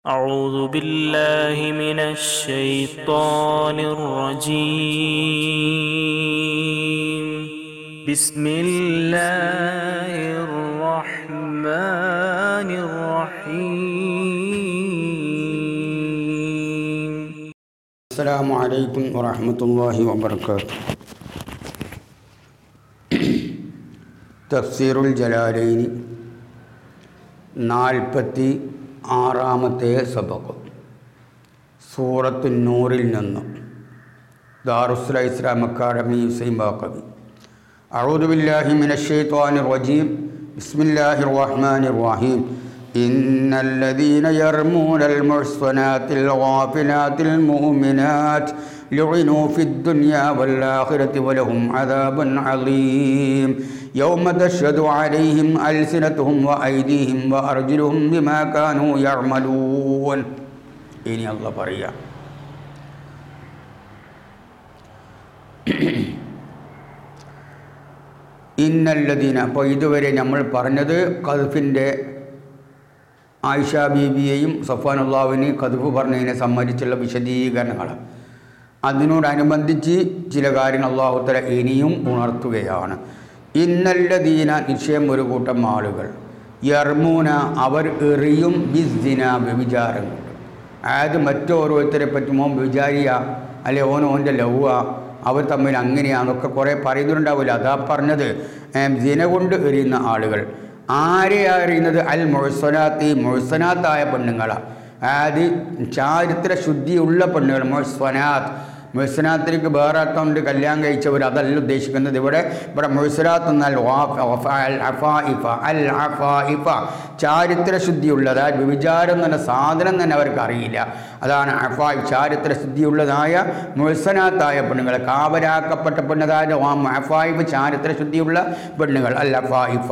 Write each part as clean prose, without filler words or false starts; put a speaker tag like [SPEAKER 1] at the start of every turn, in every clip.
[SPEAKER 1] أعوذ بالله من الشيطان الرجيم بسم الله الرحمن الرحيم
[SPEAKER 2] السلام عليكم ورحمة الله وبركاته. تفسير الجلالين 46-ാമത്തെ സബഖ് സൂറത്തു നൂറിൽ നിന്ന് ദാറുസ്സലാം ഇസ്ലാം അക്കാദമി ഹുസൈൻ ബാഖവി. അഊദു ബില്ലാഹി മിനശ് ശൈത്വാനിർ റജീം ബിസ്മില്ലാഹിർ റഹ്മാനിർ റഹീം. ഇന്നല്ലദീന യർമൂനൽ മുഹ്സനാത്തിൽ ഗാഫിലാത്തിൽ മുഅ്മിനാത്ത് ലുഇനൂ ഫിദ്ദുനിയാ വൽ ആഖിറതി വലഹും അദാബുൻ അളീം. യൗമ തശ്ഹദു അലൈഹിം അൽസിനതുഹും വഅയ്ദീഹിം വഅർജുലുഹും ബിമാ കാനൂ യഅമലൂൻ. ഇനി അല്ലാഹ് പറയാ, ഇന്നല്ലദീന. അപ്പോൾ ഇതുവരെ നമ്മൾ പറഞ്ഞത് ഖദ്ഫിൻ്റെ ആയിഷ ബീബിയെയും സഫ്വാനുള്ളാഹിനെ ഖദ്ഫ് പറഞ്ഞതിനെ സംബന്ധിച്ചുള്ള വിശദീകരണങ്ങൾ. അതിനോടനുബന്ധിച്ച് ചില കാര്യങ്ങൾ അല്ലാഹു തആല ഇനിയും ഉണർത്തുകയാണ്. ഇന്നല്ലദീന, നിശ്ചയം ഒരു കൂട്ടം ആളുകൾ, യർമൂന അവർ എറിയും, ബിസ്സിന വ്യഭിചാരം കൊണ്ട്. അതായത് മറ്റോരോരുത്തരെ പറ്റുമോ വിചാരിയ അല്ലെ ഓൻ്റെ ലവ്വ അവർ തമ്മിൽ അങ്ങനെയാണെന്നൊക്കെ കുറേ പറയുന്നുണ്ടാവില്ല. അതാ പറഞ്ഞത് സിന കൊണ്ട് എറിയുന്ന ആളുകൾ. ആരെയാണ് എറിയുന്നത്? അൽ മുഹ്സനാത്തി, മുഹ്സനാത്തായ പെണ്ണുങ്ങളാണ്. അതായത് ചാരിത്ര ശുദ്ധിയുള്ള പെണ്ണുകൾ. മുഹ്സനാത്തിലേക്ക് വേറെ അർത്ഥമുണ്ട്, കല്യാണം കഴിച്ചവർ, അതല്ല ഉദ്ദേശിക്കുന്നത്. ഇവിടെ മുഹ്സനാത്ത് എന്നാൽ അൽ അഫായിഫ, ചാരിത്ര ശുദ്ധിയുള്ളത്. വ്യഭിചാരം എന്ന സാധനം തന്നെ അവർക്ക് അറിയില്ല. അതാണ് അഫായി, ചാരിത്ര ശുദ്ധിയുള്ളതായ മുഹ്സനാത്തായ പെണ്ണുങ്ങൾ, കാവലാക്കപ്പെട്ട പെണ്ണതായ അഫായിഫ്, ചാരിത്ര ശുദ്ധിയുള്ള പെണ്ണുകൾ, അൽ അഫായിഫ.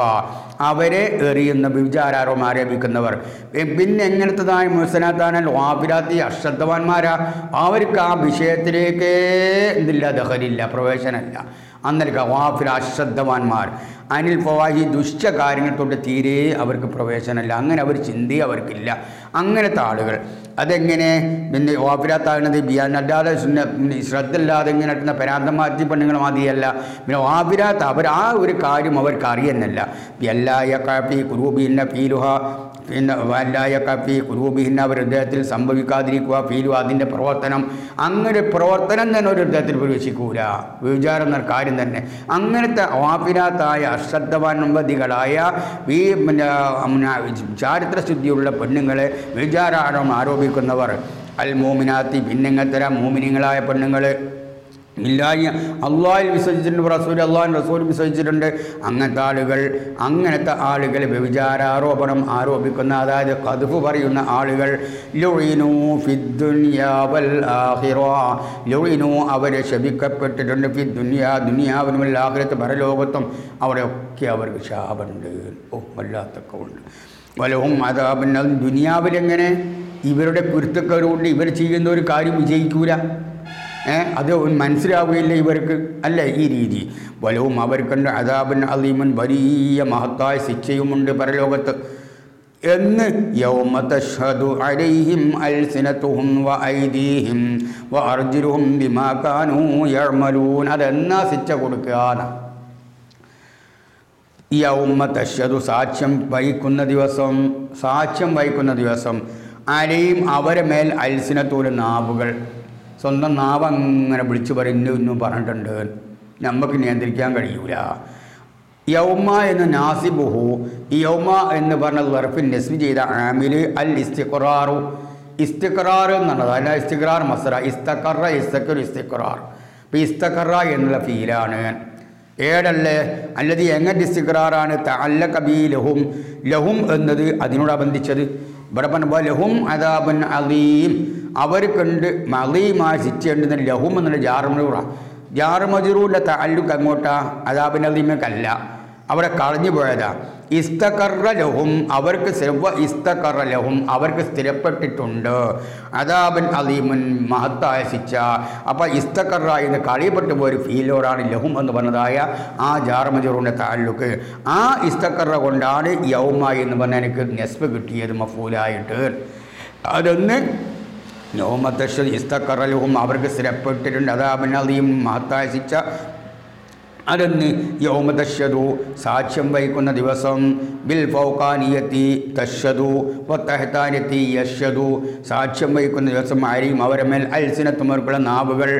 [SPEAKER 2] അവരെ എറിയുന്ന വ്യഭിചാരം ആരോപിക്കുന്നവർ. പിന്നെ എങ്ങനത്തതായ മുഹ്സനാത്താനാൽ വാഫിലാത്തി, അശ്രദ്ധവാന്മാരാ. അവർക്ക് ആ വിഷയത്തിലേക്ക് എന്തില്ല, ദഖലില്ല, പ്രവേശനമില്ല. അന്നേരം വാഫിൽ, അശ്രദ്ധവാന്മാർ. അനിൽ ഫവാഹി, ദുഷ്ട കാര്യങ്ങൾ തൊട്ട് തീരെ അവർക്ക് പ്രവേശനമില്ല. അങ്ങനെ അവർ ചിന്തയെ അവർക്കില്ല. അങ്ങനത്തെ ആളുകൾ. അതെങ്ങനെ പിന്നെ വാഫിലാത്താകുന്നത്? ബിയാനല്ലാതെ ശ്രദ്ധ ഇല്ലാതെ ഇങ്ങനെ നടത്തുന്ന പരാന്തമാറ്റി പെണ്ണുങ്ങൾ മതിയല്ല. പിന്നെ വാഫിലാത്ത് അവർ ആ ഒരു കാര്യം അവർക്ക് അറിയുന്നില്ല. എല്ലായ കാപ്പി കുരൂബിന്ന ഫീലുഹ, പിന്നെ വല്ലായ കാപ്പി കുരൂബിന്ന അവർ ഹൃദയത്തിൽ സംഭവിക്കാതിരിക്കുക, ഫീലു അതിൻ്റെ പ്രവർത്തനം. അങ്ങനെ പ്രവർത്തനം തന്നെ ഒരു ഹൃദയത്തിൽ പ്രവേശിക്കൂല. വിചാരം എന്ന കാര്യം തന്നെ. അങ്ങനത്തെ വാഫിലാത്തായ അശ്രദ്ധവാൻമതികളായ ഈ ചാരിത്ര ശുദ്ധിയുള്ള പെണ്ണുങ്ങളെ വിചാരം ആരോപിക്കുന്നവർ. അൽ മോമിനാത്തി, ഭിന്നങ്ങത്തര മോമിനിങ്ങളായ പെണ്ണുങ്ങൾ. ഇല്ലായി അള്ളാഹിൽ വിശ്വസിച്ചിട്ടുണ്ട്, അള്ളാഹിൻ്റെ റസൂൽ വിശ്വസിച്ചിട്ടുണ്ട്. അങ്ങനത്തെ ആളുകൾ വ്യഭിചാരാരോപണം ആരോപിക്കുന്ന, അതായത് ഖദ്ഫ് പറയുന്ന ആളുകൾ. ലുഇനൂ ഫിദ്ദുനിയാ വൽ ആഖിറ, ലുഇനൂ അവരെ ശപിക്കപ്പെട്ടിട്ടുണ്ട്. ഫിദ്ദുനിയാ, ദുനിയാവിലും വൽ ആഖിറത്ത്, പരലോകത്തും. അവിടെയൊക്കെ അവർക്ക് ശാപമുണ്ട്. വല്ലാത്തൊക്കെ ഉണ്ട്. വലഹും അദാബുൻ. ദുനിയാവിലെങ്ങനെ ഇവരുടെ കുരുത്തക്കേടുകൊണ്ട് ഇവർ ചെയ്യുന്ന ഒരു കാര്യം വിജയിക്കൂല. അത് മനസ്സിലാവുകയില്ല ഇവർക്ക്, അല്ല ഈ രീതി. വലവും അവർക്കുണ്ട് അദാബുൻ അലീമുൻ, വലിയ മഹത്തായ ശിക്ഷയുമുണ്ട് പരലോകത്ത്. എന്ന് യൗമ തശ്ഹദു അലൈഹിം അൽസിനതുഹും വഅയ്ദീഹിം വഅർജുലുഹും ബിമാ കാനൂ യഅമലൂൻ. അതെന്നാ ശിക്ഷ കൊടുക്കുക? യൗമ തശ്ഹദു, സാക്ഷ്യം വഹിക്കുന്ന ദിവസം. അലൈഹിം അവരെ മേൽ, അൽസിനത്തുൽ നാവുകൾ, സ്വന്തം നാവ് അങ്ങനെ വിളിച്ചു പറയുന്നു പറഞ്ഞിട്ടുണ്ട്. നമുക്ക് നിയന്ത്രിക്കാൻ കഴിയൂല. യൗമ എന്ന് നാസിബുഹു, ഈ യൗമ എന്ന് പറഞ്ഞ വർഫിൻ നസ്ബ് ചെയ്ത ആമിൽ അൽ ഇസ്തിഖറാറു, ഇസ്തിഖറാർ എന്നുള്ളത്. അല്ല ഇസ്തിഖറാർ മസ്റ, ഇസ്തഖറ ഇസ്തഖർ ഇസ്തിഖറാർ. അപ്പോൾ ഇസ്തഖറ എന്നുള്ള ഫീലാണ്. ഏടല്ലേ അല്ലത് എങ്ങനത്തെ ഇസ്തിഖറാറാണ്? തഅല്ലഖ ബി ലഹും, ലഹും എന്നത് അതിനോടബന്ധിച്ചത്. ഇവിടെ പറഞ്ഞ ലഹും അദാബുൻ അലീം, അവർക്കുണ്ട് അലീമായ ശിക്ഷയുണ്ട്. ലഹും എന്നുള്ള ജാറുമജറൂല്ല തഅല്ലുഖ് അങ്ങോട്ടാ, അദാബുൻ അലീമക്കല്ല, അവിടെ കളഞ്ഞു പോയതാ. ഇസ്തഖറ ലഹും, അവർക്ക് ഇസ്തഖറ ലഹും, അവർക്ക് സ്ഥിരപ്പെട്ടിട്ടുണ്ട് അദാബുൻ അലീമുൻ, മഹത്തായ ശിക്ഷ. അപ്പോൾ ഇസ്തഖറ എന്ന് കളിയപ്പെട്ടു പോയൊരു ഫീലോടാണ് ലഹും എന്ന് പറഞ്ഞതായ ആ ജാറുമജറൂൻ്റെ തഅല്ലുഖ്. ആ ഇസ്തഖറ കൊണ്ടാണ് യൗമ എന്ന് പറഞ്ഞാൽ എനിക്ക് നെസ്ബ് കിട്ടിയത് മഫൂലായിട്ട്. അതൊന്ന് യൗമത്തശ്ഹദ് ഇസ്തഖറലഹും അവർക്ക് സ്ഥിരപ്പെട്ടിട്ടുണ്ട് അദാബുൻ അദീം മഹത്തായ ശിക്ഷ. അതൊന്ന് യൗമത്തശ്ഹദു സാക്ഷ്യം വഹിക്കുന്ന ദിവസം, ബിൽ ഫൗഖാനിയത്തി തശ്ഹദു വത്തഹ്താനിയത്തി യശ്ഹദു സാക്ഷ്യം വഹിക്കുന്ന ദിവസം ആരെയും അവരുടെ മേൽ അൽസിനത്തും അവർക്കുള്ള നാവുകൾ,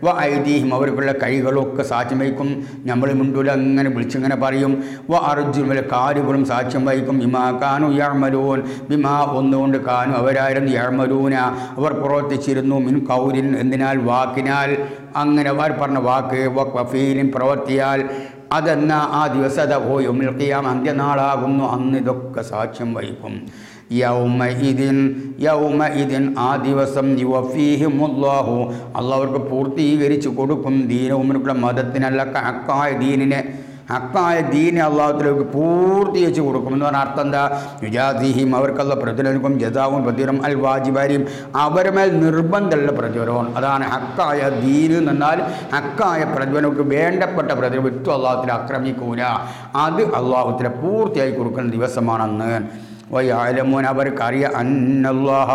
[SPEAKER 2] വ ഐദീഹിം അവർക്കുള്ള കൈകളൊക്കെ സാക്ഷ്യം വഹിക്കും. നമ്മൾ മുണ്ടൂല അങ്ങനെ വിളിച്ചിങ്ങനെ പറയും. വ അർജുനുൽ കാലുകളും സാക്ഷ്യം വഹിക്കും. ബിമാ കാനു യഅമലൂൻ ബിമാ ഒന്നുകൊണ്ട് കാനു അവരായിരുന്നു യഅമലൂന അവർ പ്രവർത്തിച്ചിരുന്നു. മിൻ ഖൗലിൻ എന്തിനാൽ വാക്കിനാൽ, അങ്ങനെ അവർ പറഞ്ഞ വാക്ക്, വഫീലിൻ പ്രവർത്തിയാൽ, അതെന്ന ആ ദിവസത യൗമുൽ ഖിയാമ അന്ത്യനാളാകുന്നു. അന്ന് ഇതൊക്കെ സാക്ഷ്യം വഹിക്കും. യൗമഇദിൻ ആ ദിവസം യുവഫീഹിമുല്ലാഹു അല്ലാഹു അവർക്ക് പൂർത്തീകരിച്ച് കൊടുക്കും ദീനഹും മതത്തിനല്ല ഹക്കായ ദീനിനെ, ഹക്കായ ദീനെ അള്ളാഹുത്തിലേക്ക് പൂർത്തീകരിച്ച് കൊടുക്കും എന്ന് പറഞ്ഞാൽ അർത്ഥം എന്താ? യുജാസിഹിം അവർക്കുള്ള പ്രതിഫലം, ജസാവും പ്രതിഫലം അൽ വാജിബാരിയും അവരുടെ മേൽ നിർബന്ധമുള്ള പ്രതിഫലം. അതാണ് ഹക്കായ ദീന് എന്നാൽ ഹക്കായ പ്രതിഫലങ്ങൾക്ക് വേണ്ടപ്പെട്ട പ്രതിഫലം വിട്ടു അള്ളാഹുത്തിനെ ആക്രമിക്കൂല. അത് അള്ളാഹുത്തിനെ പൂർത്തിയായി കൊടുക്കുന്ന ദിവസമാണെന്ന്. വയഅലമൂൻ അവർക്കറിയാം അന്നല്ലാഹ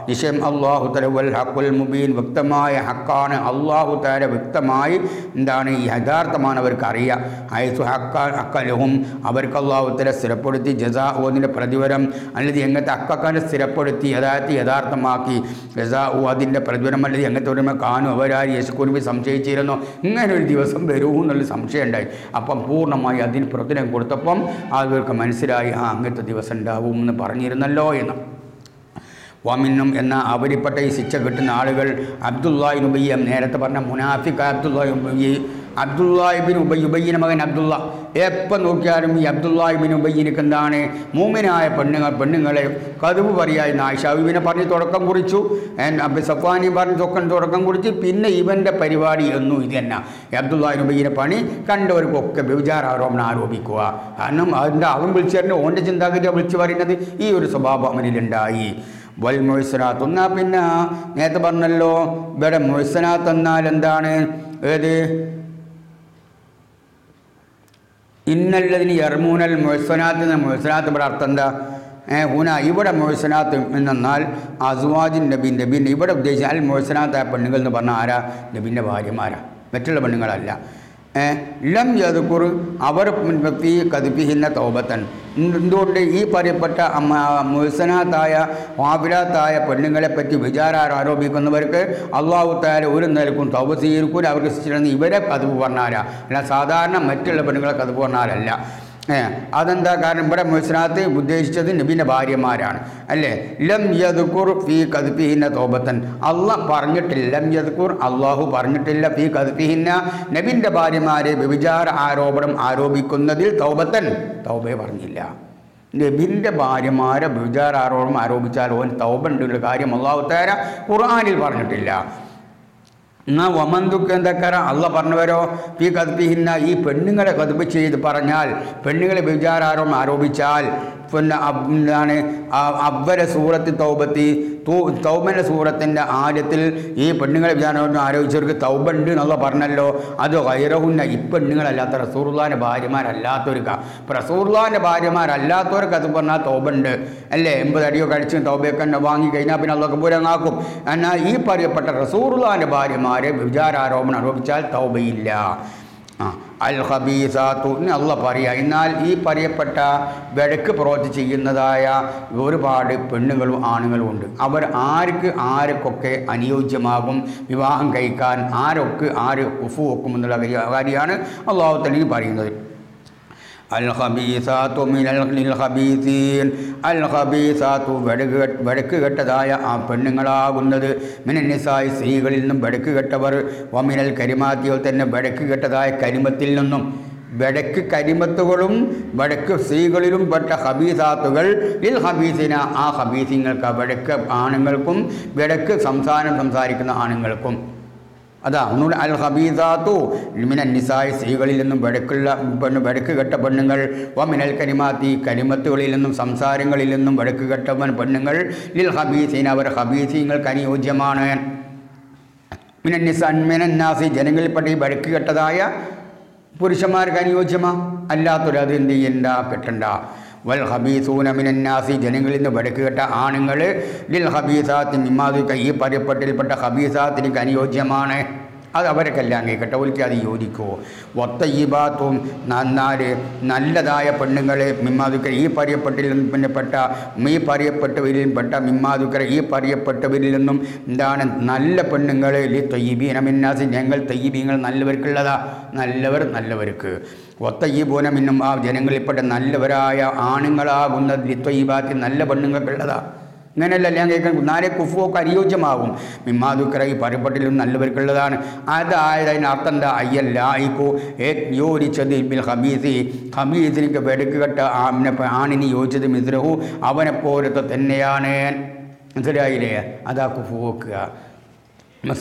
[SPEAKER 2] നിശ്ചയം അല്ലാഹു തആല വൽ ഹഖുൽ മുബീൻ വ്യക്തമായ ഹക്കാണ്. അല്ലാഹു തആല വ്യക്തമായി എന്താണ് ഈ യഥാർത്ഥമാണ് അവർക്കറിയാം. ഹൈസു ഹക്കലഹും അവർക്ക് അല്ലാഹു തആല സ്ഥിരപ്പെടുത്തി ജസാഉവിൻ്റെ പ്രതിഫലം അല്ലെങ്കിൽ എങ്ങനത്തെ ഹക്കാനെ സ്ഥിരപ്പെടുത്തി യഥാർത്ഥമാക്കി ജസാഉ അതിൻ്റെ പ്രതിഫലം അല്ലെങ്കിൽ എങ്ങനത്തെ ഒരു കാണും അവരാര് യശുക്കുരുബി സംശയിച്ചിരുന്നു ഇങ്ങനെ ഒരു ദിവസം വരൂ എന്നുള്ള സംശയം ഉണ്ടായി. അപ്പം പൂർണ്ണമായി അതിന് പ്രതിഫലം കൊടുത്തപ്പം അവർക്ക് മനസ്സിലായി അങ്ങനത്തെ ദിവസം ഉണ്ടാവും എന്ന് പറഞ്ഞിരുന്നല്ലോ എന്ന്. വമിന്നും എന്ന അവരിപ്പെട്ട ഈ ശിക്ഷ കിട്ടുന്ന ആളുകൾ അബ്ദുല്ലാഹിബ്നു ഉബയ്യ, നേരത്തെ പറഞ്ഞ മുനാഫിഖ് അബ്ദുല്ലാഹിബ്നു ഉബയ്യ, ഉബയ്യിൻ്റെ മകൻ അബ്ദുള്ള. എപ്പോൾ നോക്കിയാലും ഈ അബ്ദുല്ലാഹിബ്നു ഉബയ്യിനിക്ക് എന്താണ് മൂമിനായ പെണ്ണുങ്ങളെ കതുവ് പറയായി ആയിഷാബിനെ പറഞ്ഞ് തുടക്കം കുറിച്ചു, അബി സഫ്വാനി പറഞ്ഞ് തുടക്കം കുറിച്ച്. പിന്നെ ഇവൻ്റെ പരിപാടി എന്നും ഇത് തന്നെ അബ്ദുല്ലാഹിബ്നു ഉബയ്യിനെ പണി കണ്ടവർക്കൊക്കെ വ്യഭിചാര ആരോപണം ആരോപിക്കുക. കാരണം അതിൻ്റെ അവൻ വിളിച്ചു തരുന്നത് ഓൻ്റെ ചിന്താഗതിയാണ് വിളിച്ചു പറയുന്നത്. ഈ ഒരു സ്വഭാവം അവനിലുണ്ടായി. വൽ മുഹ്സനാത്ത് എന്നാൽ പിന്നെ നേരത്തെ പറഞ്ഞല്ലോ ഇവിടെ മുഹ്സനാത്ത് എന്നാൽ എന്താണ്? ഏത് ഇന്നല്ലതിന് യർമൂനൽ മുഹ്സനാത്ത് എന്ന മുഹ്സനാത്ത് ഇവിടെ അർത്ഥം എന്താ? ഇവിടെ മുഹ്സനാത്ത് എന്നാൽ അസ്വാജിൻ നബീൻ ഇവിടെ ഉദ്ദേശിച്ച അൽ മുഹ്സനാത്തായ പെണ്ണുങ്ങൾ എന്ന് പറഞ്ഞാൽ ആരാ? നബീൻ്റെ ഭാര്യമാരാ, മറ്റുള്ള പെണ്ണുങ്ങളല്ല. ലം യദ്കുർ അവർ ഫീ ഖദ്ഫിഹിന്ന തൗബത്തൻ എന്തുകൊണ്ട് ഈ പറയപ്പെട്ട മുഹ്സനാത്തായ വാബിലാത്തായ പെണ്ണുങ്ങളെ പറ്റി വിചാരം ആരോപിക്കുന്നവർക്ക് അള്ളാഹു തആല ഒരു നിലക്കും തൗബ സ്വീകരിക്കൂല. അവർക്ക് ശിക്ഷിച്ചിരുന്ന ഇവരെ കതുവ് പറഞ്ഞാലാ, അല്ല സാധാരണ മറ്റുള്ള പെണ്ണുങ്ങളെ കതുവ് പറഞ്ഞാലല്ല. അതെന്താ കാരണം? ഇവിടെ മുഹ്സനാത്ത് ഉദ്ദേശിച്ചത് നബീൻ്റെ ഭാര്യമാരാണ് അല്ലേ. ലം യദ്കുർ ഫീ ഖദ്ഫിഹിന്ന തൗബത്തൻ അള്ളാഹ് പറഞ്ഞിട്ടില്ല. ലം യദ്കുർ അള്ളാഹു പറഞ്ഞിട്ടില്ല ഫീ ഖദ്ഫിഹിന്ന നബീൻ്റെ ഭാര്യമാരെ വ്യഭിചാര ആരോപണം ആരോപിക്കുന്നതിൽ തൗബത്തൻ തൗബയെ പറഞ്ഞില്ല. നബീൻ്റെ ഭാര്യമാരെ വ്യഭിചാര ആരോപണം ആരോപിച്ചാൽ ഓൻ തൗബ ഉള്ള കാര്യം അള്ളാഹു തആല ഖുർആനിൽ പറഞ്ഞിട്ടില്ല. എന്നാൽ വമന്തുക്ക് എന്തൊക്കെ അള്ള പറഞ്ഞവരോ ഫീ ഖദ്ഫിഹിന്ന ഈ പെണ്ണുങ്ങളെ ഖദ്ഫ് ചെയ്ത് പറഞ്ഞാൽ, പെണ്ണുങ്ങളെ വ്യഭിചാരം ആരോപിച്ചാൽ പിന്നെ എന്താണ് അവ്വല സൂറത്ത് തൗബൻ്റെ സൂറത്തിൻ്റെ ആദ്യത്തിൽ ഈ പെണ്ണുങ്ങളെ വിചാരം ആരോപിച്ചവർക്ക് തൗബ ഉണ്ട് എന്നുള്ള പറഞ്ഞല്ലോ. അത് ഗൈറഹുന്ന ഈ പെണ്ണുങ്ങളല്ലാത്ത റസൂലുള്ളാഹിൻ്റെ ഭാര്യമാരല്ലാത്തവർക്ക്, ഇപ്പോൾ റസൂലുള്ളാഹിൻ്റെ ഭാര്യമാരല്ലാത്തവർക്ക് അത് പറഞ്ഞാൽ തൗബ ഉണ്ട് അല്ലേ. 80 അടിയോ കഴിച്ച് തൗബയൊക്കെ വാങ്ങി കഴിഞ്ഞാൽ പിന്നെ അള്ളൊക്കെ പൂരങ്ങാക്കും. എന്നാൽ ഈ പറയപ്പെട്ട റസൂലുള്ളാഹിൻ്റെ ഭാര്യമാരെ വിചാരാരോപണം ആരോപിച്ചാൽ തൗബയില്ല. അൽ ഖബീസാത്തു അല്ല പറയുക. എന്നാൽ ഈ പറയപ്പെട്ട വെടക്ക് പ്രവൃത്തി ചെയ്യുന്നതായ ഒരുപാട് പെണ്ണുങ്ങളും ആണുങ്ങളും ഉണ്ട്. അവർ ആർക്കൊക്കെ അനുയോജ്യമാകും വിവാഹം കഴിക്കാൻ, ആര് ഉഫു വെക്കും എന്നുള്ള കാര്യമാണ് അല്ലാഹു തആല പറയുന്നത്. അൽ ഖബീസാത്തു മിനൽ ഖബീസീൻ അൽ ഖബീസാത്തു വെടക്ക് കെട്ടതായ ആ പെണ്ണുങ്ങളാകുന്നത് മിനൻ നിസായി സ്ത്രീകളിൽ നിന്നും വെടക്ക് കെട്ടവർ, വമിനൽ കരിമാത്തിയോ തന്നെ വെടക്ക് കെട്ടതായ കരിമത്തിൽ നിന്നും. വെടക്ക് കരിമത്തുകളും വെടക്ക് സ്ത്രീകളിലും പെട്ട ഹബീസാത്തുകൾ ലിൽ ഹബീസിന ആ ഹബീസിങ്ങൾക്ക് വെടക്ക് ആണുങ്ങൾക്കും വെടക്ക് സംസാരിക്കുന്ന ആണുങ്ങൾക്കും. അതാ ഒന്നുകൂടെ അൽ ഹബീസാത്തു മിനൻ നിസായി സ്ത്രീകളിൽ നിന്നും വെടക്ക് കെട്ട പെണ്ണുങ്ങൾ, വമിനൽ കരിമാത്തി കരിമത്തുകളിൽ നിന്നും സംസാരങ്ങളിൽ നിന്നും വെടക്ക് കെട്ട പെണ്ണുങ്ങൾ ലിൽ ഹബീസീൻ അവർ ഹബീസീങ്ങൾക്ക് അനുയോജ്യമാണ്. മിനന്നാസി ജനങ്ങളിൽപ്പെട്ട ഈ വെടക്ക് കെട്ടതായ പുരുഷന്മാർക്ക് അനുയോജ്യമാ, അല്ലാത്തൊരു അത് എന്ത് ചെയ്യണ്ട കെട്ടണ്ട. വൽ ഹബീസൂന മിനന്നാസി ജനങ്ങളിൽ നിന്ന് വെടുക്ക് കെട്ട ആണുങ്ങൾ ലിൽ ഹബീസാത്തി മിമ്മാദുക്ക ഈ പറയപ്പെട്ടിൽപ്പെട്ട ഹബീസാത്തിലേക്ക് അനുയോജ്യമാണ്. അത് അവരൊക്കെല്ലാം കേൾക്കട്ടെ, ഒരിക്കൽ അത് യോജിക്കുമോ. ഒത്തയ്യബാത്തും നല്ലതായ പെണ്ണുങ്ങളെ മിമ്മാദുക്കർ ഈ പറയപ്പെട്ടിൽ പിന്നെപ്പെട്ട ഈ പറയപ്പെട്ടവരിൽപ്പെട്ട മിമ്മാദുക്കർ ഈ പറയപ്പെട്ടവരിൽ നിന്നും എന്താണ് നല്ല പെണ്ണുങ്ങൾ ലി തൊയ്യബീന മിന്നാസി ഞങ്ങൾ തൊയ്യബീങ്ങൾ നല്ലവർക്കുള്ളതാ, നല്ലവർക്ക് ഒത്തയ്യബൂന മിന്നും ആ ജനങ്ങളിൽപ്പെട്ട നല്ലവരായ ആണുങ്ങളാകുന്ന ലി തൊയ്യബാത്തി നല്ല പെണ്ണുങ്ങൾക്കുള്ളതാ. ഇങ്ങനെയല്ല ഞാൻ കേൾക്കാൻ നാലെ കുഫുവൊക്കെ അനുയോജ്യമാകും. മിമ്മാദുക്കറായി പറയപ്പെട്ടിലും നല്ലവർക്കുള്ളതാണ്. അതായത് അതിന് അർത്ഥം എന്താ? അയ്യല്ലായിക്കോ യോജിച്ചത് ബിൽ ഹബീസി ഹബീസിനിക്ക് വെടുക്ക് കെട്ട ആണിന് യോജിച്ചത് മിസ്രഹു അവനെപ്പോലത്തെ തന്നെയാണ്. മനസ്സിലായില്ലേ? അതാ കുഫു വെക്കുക.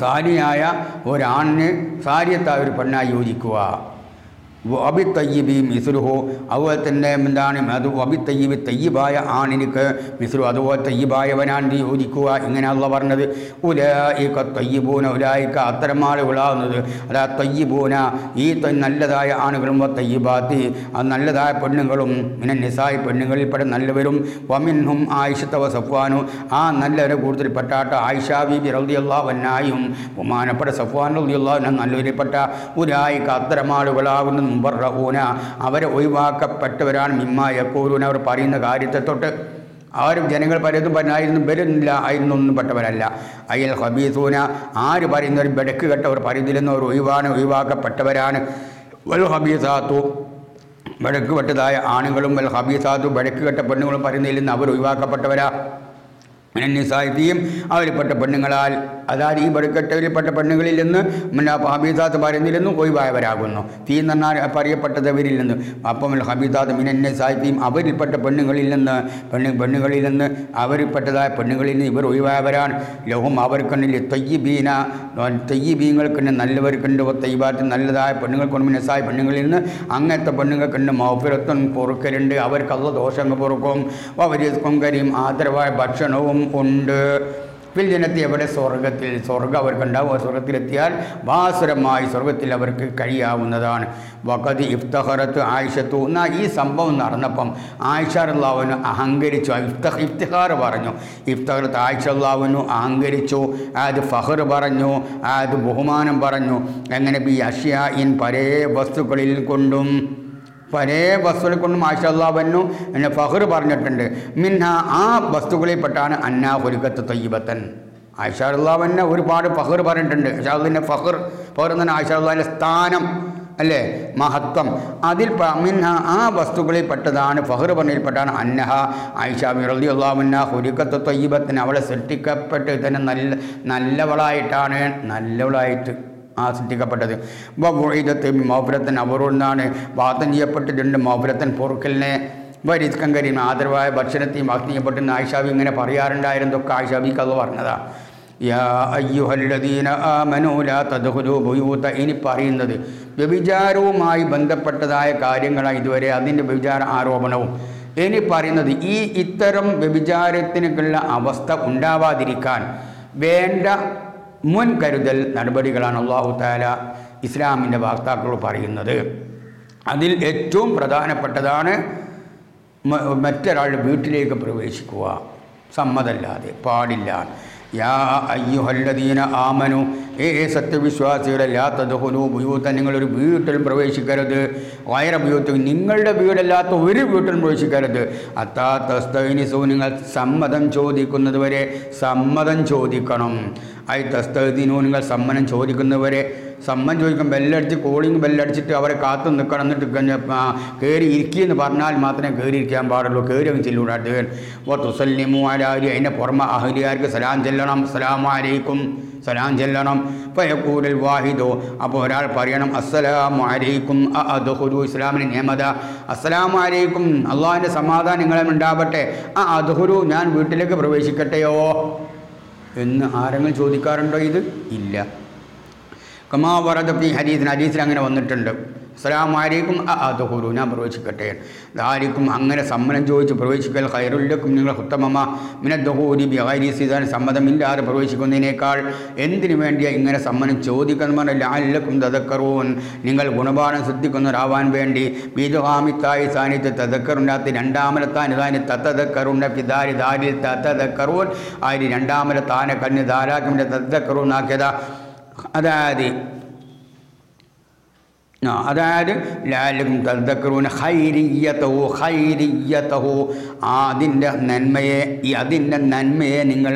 [SPEAKER 2] സാരിയായ ഒരാണിന് സാരിയത്തായ ഒരു പെണ്ണായി യോജിക്കുക. അബി തയ്യബി മിസ്രുഹു അതുപോലെ തന്നെ എന്താണ് അത് അബി തയ്യബി തയ്യബായ ആണിനിക്ക് മിസ്രു അതുപോലെ തയ്യബായവനാണ് യോജിക്കുക. ഇങ്ങനെ അള്ള പറഞ്ഞത് ഉലായിക്ക തയ്യബൂന ഉലായിക്ക അത്തരം ആളുകളാവുന്നത്. അതാ തയ്യബൂന ഈ നല്ലതായ ആണുകളും തയ്യബാത്തി അത് നല്ലതായ പെണ്ണുങ്ങളും പിന്നെ നിസായി പെണ്ണുങ്ങളിൽപ്പെട്ട നല്ലവരും വമിൻഹും ആയിഷത്തവ സഫ്വാനു ആ നല്ലവരെ കൂടുതൽപ്പെട്ടാട്ട ആയിഷാ ബീബി റളിയല്ലാഹു അൻഹായും ബഹുമാനപ്പെട്ട സഫ്വാൻ റളിയല്ലാഹു അൻഹു നല്ലവരിൽപ്പെട്ട ഉലായിക്ക അത്തരം ആളുകളാകുന്ന മുബറഊന അവരെ ഒഴിവാക്കപ്പെട്ടവരാണ് മിമ്മാ യഖൂലൂന അവർ പറയുന്ന കാര്യത്തെ തൊട്ട്. ആരും ജനങ്ങൾ പലതും പറഞ്ഞായിരുന്നു വരുന്നില്ല ആയിരുന്നൊന്നും പെട്ടവരല്ല. അയ്യൽ ഹബീസൂന ആര് പറയുന്നവർ ബെടക്ക് കെട്ടവർ പറയുന്നില്ലെന്നവർ ഒഴിവാക്കപ്പെട്ടവരാണ്. വൽ ഹബീസാത്തു ബെടക്ക് കെട്ടതായ ആണുങ്ങളും വൽ ഹബീസാത്തു ബെടക്ക് കെട്ട പെണ്ണുങ്ങളും പറയുന്നതിൽ അവർ ഒഴിവാക്കപ്പെട്ടവരാ. നിസായിത്തിയും അവരിൽപ്പെട്ട പെണ്ണുങ്ങളാൽ അതായത് ഈ ബെടുക്കെട്ടവരിൽപ്പെട്ട പെണ്ണുങ്ങളിൽ നിന്ന് ഹബീസാത്ത് പറയുന്നതിൽ നിന്നും ഒഴിവായവരാകുന്നു. തീ എന്നാൽ പറയപ്പെട്ടവരിൽ നിന്ന്. അപ്പം ഹബീസാത്ത് മിനന്നിസായിത്തിയും അവരിൽപ്പെട്ട പെണ്ണുങ്ങളിൽ നിന്ന് അവരിൽപ്പെട്ടതായ പെണ്ണുങ്ങളിൽ നിന്ന് ഇവർ ഒഴിവായവരാണ്. ലഹും അവർക്കുണ്ട് തൊയ്യബീന തെയ്യബീങ്ങൾക്കുണ്ട് നല്ലവർക്കുണ്ട് തയ്യബാത്ത് നല്ലതായ പെണ്ണുങ്ങൾക്കുണ്ട് നിസായ പെണ്ണുങ്ങളിൽ നിന്ന് അങ്ങനത്തെ പെണ്ണുങ്ങൾക്കുണ്ട് മൗഫിറത്തും പൊറുക്കലുണ്ട്. അവർക്ക് അള്ള ദോഷങ്ങൾ പൊറുക്കും. അവരിസ്കും കരീം ആദരവായ ഭക്ഷണവും ഉണ്ട്. വിൽജനത്തി എവിടെ സ്വർഗം അവർക്കുണ്ടാവും. സ്വർഗത്തിലെത്തിയാൽ വാസുരമായി സ്വർഗത്തിൽ അവർക്ക് കഴിയാവുന്നതാണ്. വഖദ് ഇഫ്തഖറത്ത് ആയിഷത്തു എന്നാൽ ഈ സംഭവം നടന്നപ്പം ആയിഷ റളിയല്ലാഹു അഹങ്കരിച്ചു. ഇഫ്തിഖാർ പറഞ്ഞു. ഇഫ്തഖറത്ത് ആയിഷ റളിയല്ലാഹു അഹങ്കരിച്ചു. അത് ഫഖർ പറഞ്ഞു, അത് ബഹുമാനം പറഞ്ഞു. എങ്ങനെ ബി അഷ്യാഇൻ പരേ വസ്തുക്കളിൽ കൊണ്ടും വസ്തുക്കളെ കൊണ്ടും ആയിഷ റളിയല്ലാഹു അൻഹു എന്നെ ഫഖർ പറഞ്ഞിട്ടുണ്ട്. മിൻഹ ആ വസ്തുക്കളിൽപ്പെട്ടാണ് അന്നാ ഖുലിഖത്ത് തയ്യിബത്തൻ. ആയിഷ റളിയല്ലാഹു അൻഹ ഒരുപാട് ഫഖർ പറഞ്ഞിട്ടുണ്ട്. ഫഖർ എന്ന് ആയിഷ റളിയല്ലാഹുവിൻ്റെ സ്ഥാനം അല്ലേ, മഹത്വം. അതിൽ മിൻഹ ആ വസ്തുക്കളിൽപ്പെട്ടതാണ് ഫഖർ പറഞ്ഞതിൽപ്പെട്ടാണ് അന്നഹ ആയിഷ റളിയല്ലാഹു അൻഹ ഖുലിഖത്ത് തയ്യിബത്തൻ അവളെ സൃഷ്ടിക്കപ്പെട്ട് തന്നെ നല്ലവളായിട്ട് സൃഷ്ടിക്കപ്പെട്ടത്. വഇദത്ത് മൗഫിറത്തൻ അവരോടാണ് വാദം ചെയ്യപ്പെട്ടിട്ടുണ്ട്. മൗഫിറത്തൻ പൊറുക്കലിനെ വരിസ്കം കരീം ആദരവായ ഭക്ഷണത്തെയും വാക്തം ചെയ്യപ്പെട്ടെന്ന് ആയിഷാബി ഇങ്ങനെ പറയാറുണ്ടായിരുന്നതൊക്കെ ആയിഷാബിക്ക് അത് പറഞ്ഞതാ. യാ അയ്യുഹല്ലദീന ആമനൂ ലാ തദ്ഖുലൂ ബുയൂത ഇനി പറയുന്നത് വ്യഭിചാരവുമായി ബന്ധപ്പെട്ടതായ കാര്യങ്ങളാണ് ഇതുവരെ. അതിൻ്റെ വ്യഭിചാര ആരോപണവും ഇനി പറയുന്നത് ഈ ഇത്തരം വ്യഭിചാരത്തിനുള്ള അവസ്ഥ ഉണ്ടാവാതിരിക്കാൻ വേണ്ട മുൻകരുതൽ നടപടികളാണ് അല്ലാഹു തആല ഇസ്ലാമിൻ്റെ വാക്താക്കൾ പറയുന്നത്. അതിൽ ഏറ്റവും പ്രധാനപ്പെട്ടതാണ് മറ്റൊരാളുടെ വീട്ടിലേക്ക് പ്രവേശിക്കുക സമ്മതമല്ലാതെ പാടില്ല. യാ അയ്യുഹല്ലദീന ആമനു സത്യവിശ്വാസികളെ ലാ തദ്ഖുലൂ ബുയൂതൻ നിങ്ങളൊരു വീട്ടിലും പ്രവേശിക്കരുത്. ഗൈറ ബുയൂത്തിൻ നിങ്ങളുടെ വീടല്ലാത്ത ഒരു വീട്ടിലും പ്രവേശിക്കരുത്. അത്താ തസ്തഗ്നിസൂ നിങ്ങൾ സമ്മതം ചോദിക്കുന്നത് വരെ സമ്മതം ചോദിക്കണം. ഐ തസ്തഗ്ദിനൂ നിങ്ങൾ സമ്മതം ചോദിക്കുന്നവരെ സമ്മതം ചോദിക്കും. ബെല്ലടിച്ച് കോളിങ് ബെല്ലടിച്ചിട്ട് അവരെ കാത്തു നിൽക്കണം. എന്നിട്ട് കയറി ഇരിക്കുകയെന്ന് പറഞ്ഞാൽ മാത്രമേ കയറി ഇരിക്കാൻ പാടുള്ളൂ. കയറി അങ്ങ് ചെല്ലൂടാട്ട്. തുസല്ലിമു അലാ അഹ്ലി അതിൻ്റെ പുറമെ അഹ്ലിയാർക്ക് സലാം ചെല്ലണം. അസ്സലാമു അലൈക്കും സലാം ചെല്ലണം. ഫയഖൂലുൽ വാഹിദു അപ്പോൾ ഒരാൾ പറയണം അസ്സലാമു അലൈക്കും അദ്ഖുലു ഇസ്ലാമിൻ്റെ നിയമത അസ്സലാമു അലൈക്കും അള്ളാഹിൻ്റെ സമാധാനം നിങ്ങളെ ഉണ്ടാവട്ടെ. അദ്ഖുലു ഞാൻ വീട്ടിലേക്ക് പ്രവേശിക്കട്ടെയോ എന്ന് ആരെങ്കിലും ചോദിക്കാറുണ്ടോ? ഇത് ഇല്ല. കമാ വറദ ഫീ ഹദീസിൽ അങ്ങനെ വന്നിട്ടുണ്ട്. അസ്സലാമു അലൈക്കും അദ്ഖുലൂ, ഞാൻ പ്രവേശിക്കട്ടെ. ദാലിക്കും അങ്ങനെ സമ്മതം ചോദിച്ച് പ്രവേശിക്കൽ ഖൈറുല്ലക്കും, നിങ്ങൾ ഉത്തമമ മിനദ്ദുഖൂലി ബിഗൈരി ഇസ്തിദാൻ, സമ്മതമില്ലാതെ പ്രവേശിക്കുന്നതിനേക്കാൾ. എന്തിനു വേണ്ടിയാണ് ഇങ്ങനെ സമ്മതം ചോദിക്കുന്നത്? ലഅല്ലക്കും തദക്കറൂൻ, നിങ്ങൾ ഗുണപാഠം ശ്രദ്ധിക്കുന്നവരാവാൻ വേണ്ടി. ബിദുഹാമിത്തായി സാനിത്ത് തദക്കറുണ്ടാത്തി, രണ്ടാമലത്താൻ ഇതാനി തത്തദക്കറുണ്ട പിദാരി ദാരിൽ തത്തദക്കറൂൻ, അതിൽ രണ്ടാമലത്താനെ കണ്ണ് ധാരാക്കിൻ്റെ തത്തദക്കറൂൻ ആക്കിയതാ. അതായത് ലാലക്കും തദ്ദക്കറൂന ഖൈരിയ്യതഹു, അതിൻ്റെ നന്മയെ നിങ്ങൾ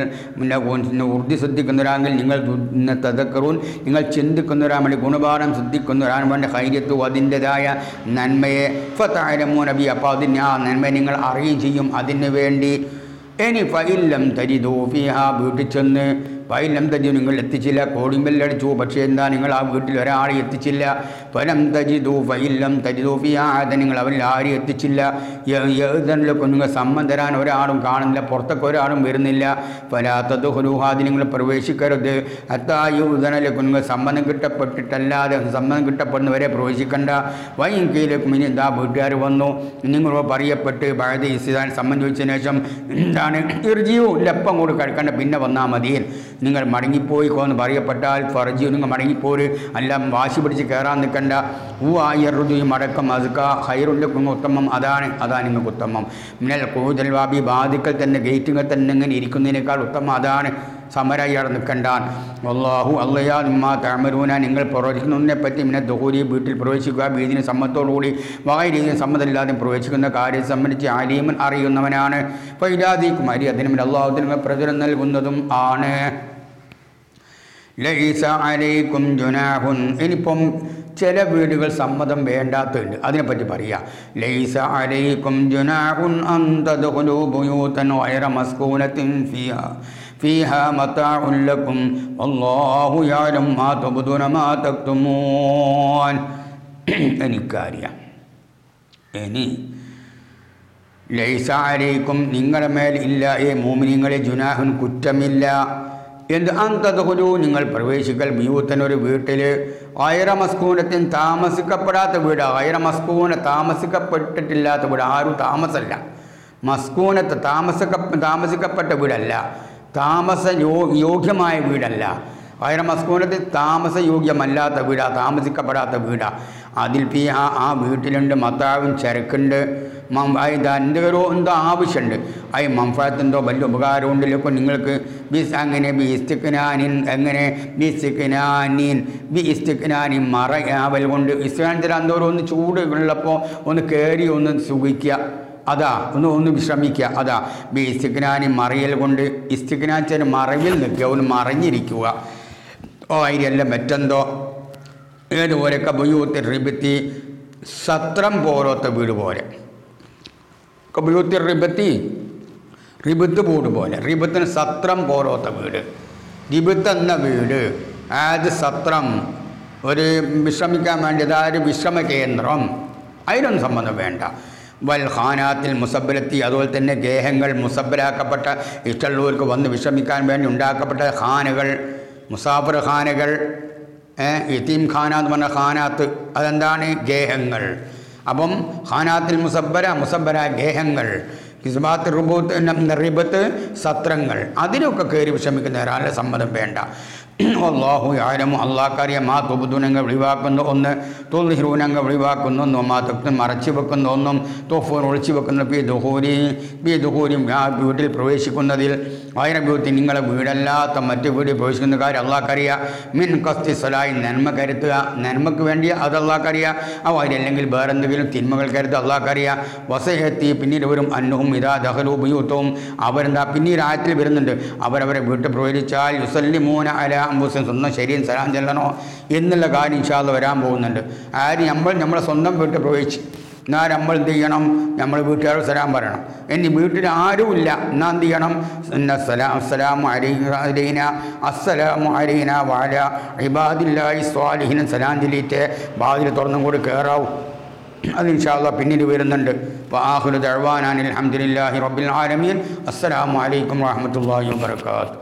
[SPEAKER 2] ഉറുദി ശ്രദ്ധിക്കുന്നവരാണെങ്കിൽ നിങ്ങൾ തദ്ദക്കറൂൻ, നിങ്ങൾ ചിന്തിക്കുന്നവരാൻ വേണ്ടി ഗുണപാഠം ശ്രദ്ധിക്കുന്നവരാൻ വേണ്ടി ഖൈരിയത്തു, അതിൻ്റെതായ നന്മയെ ഫതഅലമൂന നബി, അപ്പോൾ അതിന് ആ നന്മയെ നിങ്ങൾ അറിയുകയും ചെയ്യും അതിന് വേണ്ടി. ഇനി ഫഇല്ലം തജിദൂ ഫീഹാ, വീട്ടിൽ ചെന്ന് ഫൈലം തജു, നിങ്ങൾ എത്തിച്ചില്ല, കോളിംഗ് ബെല്ലടിച്ചു, പക്ഷേ എന്താ നിങ്ങൾ ആ വീട്ടിൽ ഒരാളെ എത്തിച്ചില്ല. ഫലം തജിദു ഫൈലം തജിദു ഫിയാദ, നിങ്ങൾ അവരിൽ ആരും എത്തിച്ചില്ല. യഅ്ദനലക്കും, നിങ്ങൾ സമ്മതം തരാൻ ഒരാളും കാണുന്നില്ല, പുറത്തൊക്കെ ഒരാളും വരുന്നില്ല. ഫലാ തദ്ഖുലൂഹാ, അതിൽ നിങ്ങൾ പ്രവേശിക്കരുത്. ഹത്താ യുഅ്ദനലക്കും, നിങ്ങൾ സമ്മതം കിട്ടപ്പെട്ടിട്ടല്ലാതെ, സമ്മതം കിട്ടപ്പെടുന്നവരെ പ്രവേശിക്കണ്ട. വൈൻ കീലക്കും, ഇനി എന്താ വീട്ടുകാർ വന്നു, നിങ്ങൾ പറയപ്പെട്ട് ബഅദ ഇസ്തിദാൻ, സമ്മതം ചോദിച്ചതിന് ശേഷം എന്താണ് ഇർജിഉ, ലപ്പം കൂടി കഴിക്കണ്ട, പിന്നെ വന്നാൽ മതി, നിങ്ങൾ മടങ്ങിപ്പോയിക്കോന്ന് പറയപ്പെട്ടാൽ ഫർജിയു, നിങ്ങൾ പോര്, അല്ല വാശി പിടിച്ച് കയറാൻ നിൽക്കണ്ട. ഊ മടക്കം അസ്ക ഖൈറുല്ലക്കും, ഉത്തമം അതാണ് നിങ്ങൾക്ക് ഉത്തമം. മിനൽ ഖുഊദൽ വാബി, ബാദിക്കൽ തന്നെ ഗേറ്റുകൾ തന്നെ ഇങ്ങനെ ഇരിക്കുന്നതിനേക്കാൾ ഉത്തമം അതാണ്. സമരായി അവിടെ നിൽക്കണ്ടാൻ. വല്ലാഹു അല്ലയാ നിമ്മാ തഅമലൂന, നിങ്ങൾ പ്രവർത്തിക്കുന്നതിനെ പറ്റി ദുഖൂലി, വീട്ടിൽ പ്രവേശിക്കുക, വീതിന് സമ്മതത്തോടുകൂടി വഗൈരിഹിം, സമ്മതമില്ലാതെ പ്രവേശിക്കുന്ന കാര്യം സംബന്ധിച്ച് അലീമൻ, അറിയുന്നവനാണ്. ഫൈലാദിക്കും അരി, അതിനും അല്ലാഹു നിങ്ങൾ പ്രതിഫലം നൽകുന്നതും ആണ്. ലൈസ അലൈക്കും ജുനാഹുൻ, ഇനിയിപ്പം ചില വീടുകൾ സമ്മതം വേണ്ടാത്തതുണ്ട്, അതിനെപ്പറ്റി പറയുക. ലൈസ അലൈക്കും ജുനാഹുൻ അൻ തദ്ഖുലൂ ബുയൂതൻ ഗൈറ മസ്കൂനത്തിൻ ഫീഹാ മതാഉൻ ലക്കും വല്ലാഹു യഅലമു മാ തുബ്ദൂന മാ തക്തുമൂൻ. എനിക്കറിയാം. ഇനി ലൈസ അലൈക്കും, നിങ്ങളുടെ മേൽ ഇല്ല, മുഅ്മിനീങ്ങളെ, ജുനാഹുൻ, കുറ്റമില്ല. എന്ത് അന്തദഖുലൂ, നിങ്ങൾ പ്രവേശിക്കൽ ബിയൂത്തൻ, ഒരു വീട്ടിൽ ഗൈറ മസ്കൂനത്തിൻ, താമസിക്കപ്പെടാത്ത വീട്. ഗൈറ മസ്കൂന, താമസിക്കപ്പെട്ടിട്ടില്ലാത്ത വീട്, ആരും താമസമല്ല. മസ്കൂനത്ത് താമസിക്കപ്പെട്ട വീടല്ല, യോഗ്യമായ വീടല്ല. ഗൈറ മസ്കൂനത്തിൽ താമസയോഗ്യമല്ലാത്ത വീടാ, താമസിക്കപ്പെടാത്ത വീടാ. അതിൽ ആ വീട്ടിലുണ്ട് മതാവും, ചരക്കുണ്ട്, എന്തോ ആവശ്യമുണ്ട്, അതിന് മംഫഅത്തുണ്ടോ, വലിയ ഉപകാരമുണ്ടല്ലോ നിങ്ങൾക്ക്. അങ്ങനെ ബിസ്തിക്നാനിൻ മറയാവൽ കൊണ്ട്, ഇസ്ലാമിൽ എന്തോരം ഒന്ന് ചൂട് ഉള്ളപ്പോൾ ഒന്ന് കയറി ഒന്ന് സുഖിക്കുക, അതാ ഒന്ന് വിശ്രമിക്കുക, അതാ ഇസ്തിക്നാനി, മറയൽ കൊണ്ട്. ഇസ്തിക്നാൻ വെച്ചാൽ മറവിൽ നിൽക്കുക, ഒന്ന് മറഞ്ഞിരിക്കുക. അതിനെല്ലാം മറ്റെന്തോ ഏതുപോലെയൊക്കെ ബുയൂത്തി റിബത്തി, സത്രം പോലത്തെ വീട് പോലെ. ബുയൂത്തി റിബത്ത് വീട് പോലെ, റിബത്തിന് സത്രം പോലത്തെ വീട്. റിബത്ത് എന്ന വീട്, അതായത് സത്രം, ഒരു വിശ്രമിക്കാൻ വേണ്ടി, അതായത് വിശ്രമ കേന്ദ്രം, അതിനൊന്നും സംബന്ധം വേണ്ട. വൽ ഖാനാത്തിൽ മുസബ്ബലത്തി, അതുപോലെ തന്നെ ഗേഹങ്ങൾ, മുസബ്ബലാക്കപ്പെട്ട, ഇഷ്ടമുള്ളവർക്ക് വന്ന് വിശ്രമിക്കാൻ വേണ്ടി ഉണ്ടാക്കപ്പെട്ട ഖാനുകൾ, മുസാഫിർ ഖാനുകൾ. യതീം ഖാന എന്ന് പറഞ്ഞ ഖാനാത്ത്, അതെന്താണ്? ഗേഹങ്ങൾ. അപ്പം ഖാനാത്തിൽ മുസബ്ബര ഗേഹങ്ങൾ, കിസ്ബാത്ത് റിബത്ത് സത്രങ്ങൾ, അതിനൊക്കെ കയറി വിശ്രമിക്കുന്ന ഒരാളുടെ സമ്മതം വേണ്ട. അല്ലാഹു യഅലമു, അള്ളാഹ്ക്കറിയാം, മാ തുബ്ദൂനങ്ങൾ വെളിവാക്കുന്ന ഒന്ന്, തുദ്ഹിറൂനങ്ങൾ വെളിവാക്കുന്ന ഒന്നും, മാ തക്തും മറച്ചു വെക്കുന്ന ഒന്നും, തുഖ്ഫൂൻ ഒളിച്ചു വെക്കുന്ന ദുഖൂരി ആ വീട്ടിൽ പ്രവേശിക്കുന്നതിൽ, ഗൈറ ബിയൂത്തി, നിങ്ങളെ വീടല്ലാത്ത മറ്റു വീട്ടിൽ പ്രവേശിക്കുന്ന കാര്യം അള്ളാഹ്ക്കറിയാം. മിൻ ഖസ്ദി സ്വലാഹി, നന്മ കരുത്തുക, നന്മക്ക് വേണ്ടി അത് അള്ളാഹ്ക്കറിയാം. അല്ലെങ്കിൽ വേറെ എന്തെങ്കിലും തിന്മകൾ കരുത്തുക അള്ളാഹ്ക്കറിയാം. വസയത്തി, പിന്നീട് വരും അന്നഹും ഇദാ ദഖലൂ ബുയൂതഹും, അവരെന്താ പിന്നീട് ആയത്തിൽ വരുന്നുണ്ട്, അവരവരെ വീട്ടിൽ പ്രവേശിച്ചാൽ യുസല്ലിമൂന അലാ അംഫുസിഹിം, സ്വന്തം ശരീരം സലാം ചെല്ലണോ എന്നുള്ള കാര്യം ഇൻഷാ അല്ലാഹ് വരാൻ പോകുന്നുണ്ട്. ആരും നമ്മളെ സ്വന്തം വീട്ടിൽ പ്രവേശിച്ച് എന്നാൽ നമ്മൾ എന്ത് ചെയ്യണം? നമ്മൾ വീട്ടുകാരോട് സലാം പറയണം. ഇനി വീട്ടിൽ ആരുമില്ല എന്നാൽ എന്ത് ചെയ്യണം? അസ്സലാമു അലൈനാ വഅലാ ഇബാദില്ലാഹി സ്വാലിഹീൻ, സലാം ചൊല്ലിയിട്ട് വാതിൽ തുറന്നും കൂടി കയറാവും. അത് ഇൻഷാ അല്ലാഹ് പിന്നീട് വരുന്നുണ്ട്. വആഖിറു ദഅ്വാനാ അൽഹംദുലില്ലാഹി റബ്ബിൽ ആലമീൻ. അസ്സലാമു അലൈക്കും വറഹ്മത്തുള്ളാഹി വബറകാതുഹു.